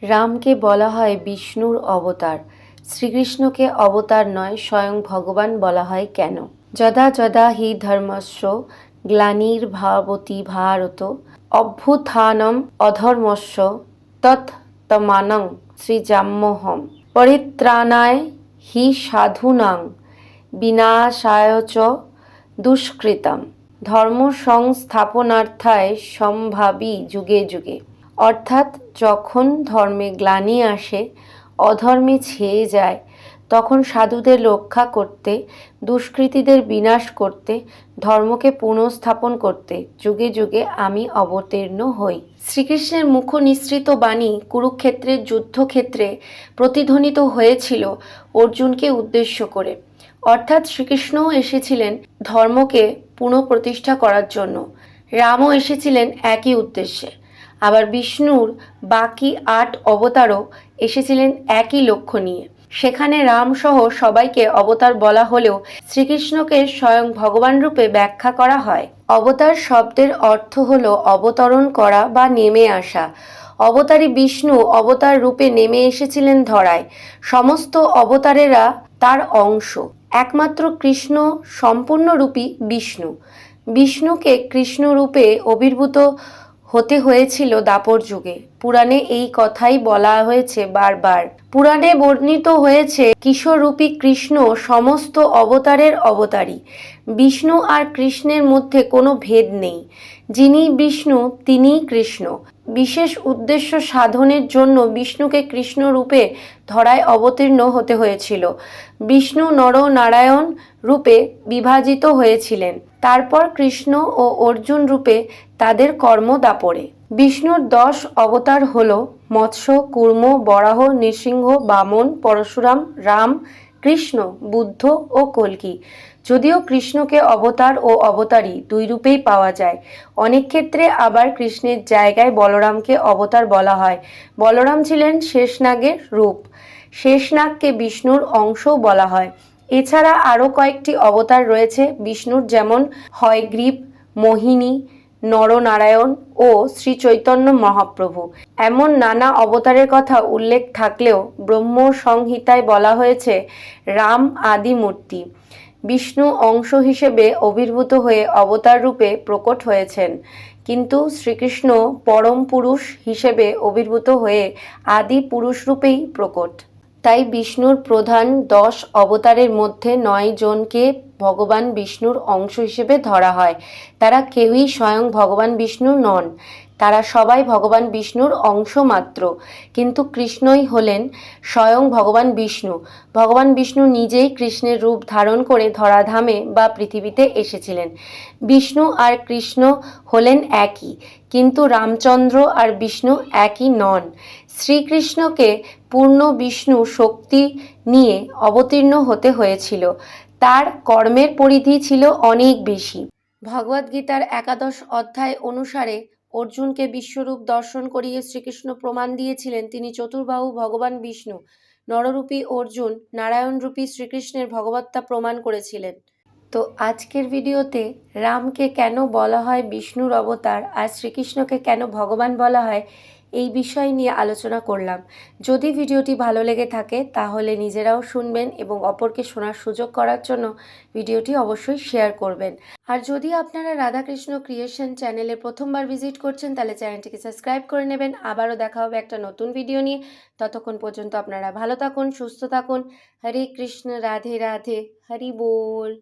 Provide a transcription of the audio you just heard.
রামকে বলা হয় বিষ্ণুর অবতার। শ্রীকৃষ্ণকে অবতার নয় স্বয়ং ভগবান বলা হয় কেন? যদা যদা হি ধর্মস্য গ্লানির্ভবতি ভারত অভ্যুত্থানম অধর্মস্য তত্তমানং সৃজাম্যহম পরিত্রাণায় হি সাধূনাং বিনাশায় চ দুষ্কৃতম ধর্ম সংস্থাপনার্থায় সম্ভাবী যুগে যুগে। অর্থাৎ যখন ধর্মে গ্লানি আসে, অধর্মে ছেয়ে যায়, তখন সাধুদের রক্ষা করতে, দুষ্কৃতীদের বিনাশ করতে, ধর্মকে পুনঃস্থাপন করতে যুগে যুগে আমি অবতীর্ণ হই। শ্রীকৃষ্ণের মুখ নিঃসৃত বাণী কুরুক্ষেত্রের যুদ্ধক্ষেত্রে প্রতিধ্বনিত হয়েছিল অর্জুনকে উদ্দেশ্য করে। অর্থাৎ শ্রীকৃষ্ণও এসেছিলেন ধর্মকে পুনঃপ্রতিষ্ঠা করার জন্য, রামও এসেছিলেন একই উদ্দেশ্যে। আবার বিষ্ণুর বাকি ৮ অবতারও এসেছিলেন একই লক্ষ্য নিয়ে। সেখানে রামসহ সবাইকে অবতার বলা হলেও শ্রীকৃষ্ণকে স্বয়ং ভগবান রূপে ব্যাখ্যা করা হয়। অবতার শব্দের অর্থ হল অবতরণ করা বা নেমে আসা। অবতারী বিষ্ণু অবতার রূপে নেমে এসেছিলেন ধরায়। সমস্ত অবতারেরা তার অংশ। একমাত্র কৃষ্ণ সম্পূর্ণরূপী বিষ্ণু। বিষ্ণুকে কৃষ্ণ রূপে আবির্ভূত হতে হয়েছিল দাপর যুগে। পুরাণে এই কথাই বলা হয়েছে বারবার। পুরাণে বর্ণিত হয়েছে কিশোররূপী কৃষ্ণ সমস্ত অবতারের অবতারী। বিষ্ণু আর কৃষ্ণের মধ্যে কোনো ভেদ নেই। যিনি বিষ্ণু তিনিই কৃষ্ণ। বিশেষ উদ্দেশ্য সাধনের জন্য বিষ্ণুকে কৃষ্ণ রূপে ধরায় অবতীর্ণ হতে হয়েছিল। বিষ্ণু নরনারায়ণ রূপে বিভাজিত হয়েছিলেন। তারপর কৃষ্ণ ও অর্জুন রূপে তাদের কর্ম দাপরে। বিষ্ণুর 10 অবতার হল মৎস্য, কূর্ম, বরাহ, নৃসিংহ, বামন, পরশুরাম, রাম, কৃষ্ণ, বুদ্ধ ও কল্কি। যদিও কৃষ্ণকে অবতার ও অবতারী 2 রূপেই পাওয়া যায়। অনেক ক্ষেত্রে আবার কৃষ্ণের জায়গায় বলরামকে অবতার বলা হয়। বলরাম ছিলেন শেষনাগের রূপ। শেষনাগকে বিষ্ণুর অংশও বলা হয়। এছাড়া আরও কয়েকটি অবতার রয়েছে বিষ্ণুর, যেমন হয়গ্রীব, মোহিনী, নরনারায়ণ ও শ্রী চৈতন্য মহাপ্রভু। এমন নানা অবতারের কথা উল্লেখ থাকলেও ব্রহ্ম সংহিতায় বলা হয়েছে রাম আদি মূর্তি। বিষ্ণু অংশ হিসেবে আবির্ভূত হয়ে অবতার রূপে প্রকট হয়েছেন, কিন্তু শ্রীকৃষ্ণ পরম পুরুষ হিসেবে আবির্ভূত হয়ে আদি পুরুষ রূপেই প্রকট। তাই বিষ্ণুর প্রধান 10 অবতারের মধ্যে 9 জনকে ভগবান বিষ্ণুর অংশ হিসেবে ধরা হয়। তারা কেউই স্বয়ং ভগবান বিষ্ণু নন। তারা সবাই ভগবান বিষ্ণুর অংশ মাত্র। কিন্তু কৃষ্ণই হলেন স্বয়ং ভগবান বিষ্ণু। ভগবান বিষ্ণু নিজেই কৃষ্ণের রূপ ধারণ করে ধরাধামে বা পৃথিবীতে এসেছিলেন। বিষ্ণু আর কৃষ্ণ হলেন একই, কিন্তু রামচন্দ্র আর বিষ্ণু একই নন। শ্রীকৃষ্ণকে পূর্ণ বিষ্ণু শক্তি নিয়ে অবতীর্ণ হতে হয়েছিল। তার কর্মের পরিধি ছিল অনেক বেশি। ভগবদ্গীতার 11 অধ্যায় অনুসারে অর্জুনকে বিশ্বরূপ দর্শন করিয়ে শ্রীকৃষ্ণ প্রমাণ দিয়েছিলেন তিনি চতুর্বাহু ভগবান বিষ্ণু। নররূপী অর্জুন নারায়ণরূপী শ্রীকৃষ্ণের ভগবত্তা প্রমাণ করেছিলেন। তো আজকের ভিডিওতে রামকে কেন বলা হয় বিষ্ণুর অবতার আর শ্রীকৃষ্ণকে কেন ভগবান বলা হয়, এই বিষয় নিয়ে আলোচনা করলাম। যদি ভিডিওটি ভালো লেগে থাকে তাহলে নিজেরাও শুনবেন এবং অপরকে শোনার সুযোগ করার জন্য ভিডিওটি অবশ্যই শেয়ার করবেন। আর যদি আপনারা রাধাকৃষ্ণ ক্রিয়েশন চ্যানেলে প্রথমবার ভিজিট করছেন তাহলে চ্যানেলটিকে সাবস্ক্রাইব করে নেবেন। আবারও দেখা হবে একটা নতুন ভিডিও নিয়ে। ততক্ষণ পর্যন্ত আপনারা ভালো থাকুন, সুস্থ থাকুন। হরে কৃষ্ণ, রাধে রাধে, হরি বল।